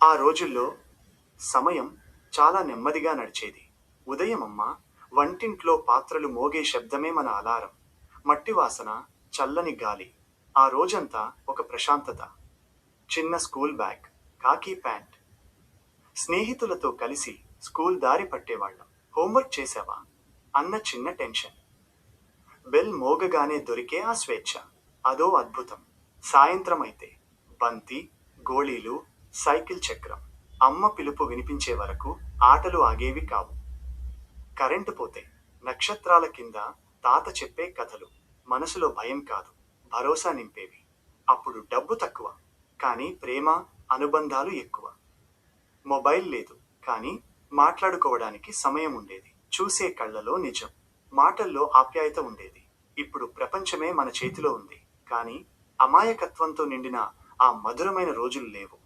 ఆ రోజుల్లో సమయం చాలా నెమ్మదిగా నడిచేది. ఉదయం అమ్మ వంటింట్లో పాత్రలు మోగే శబ్దమే మన అలారం. మట్టి వాసన, చల్లని గాలి. ఆ రోజంతా ఒక ప్రశాంతత. చిన్న స్కూల్ బ్యాగ్, కాకీ ప్యాంట్. స్నేహితులతో కలిసి స్కూల్ దారి పట్టేవాళ్ళం. హోంవర్క్ చేశావా అన్న చిన్న టెన్షన్. బెల్ మోగగానే దొరికే ఆ స్వేచ్ఛ. అదో అద్భుతం. సాయంత్రం అయితే బంతి, గోళీలు, సైకిల్ చక్రం. అమ్మ పిలుపు వినిపించే వరకు ఆటలు ఆగేవి కావు. కరెంటు పోతే నక్షత్రాల కింద తాత చెప్పే కథలు మనసులో భయం కాదు, భరోసా నింపేవి. అప్పుడు డబ్బు తక్కువ, కానీ ప్రేమ, అనుబంధాలు ఎక్కువ. మొబైల్ లేదు, కానీ మాట్లాడుకోవడానికి సమయం ఉండేది. చూసే కళ్ళలో నిజం, మాటల్లో ఆప్యాయత ఉండేది. ఇప్పుడు ప్రపంచమే మన చేతిలో ఉంది, కానీ అమాయకత్వంతో నిండిన ఆ మధురమైన రోజులు లేవు.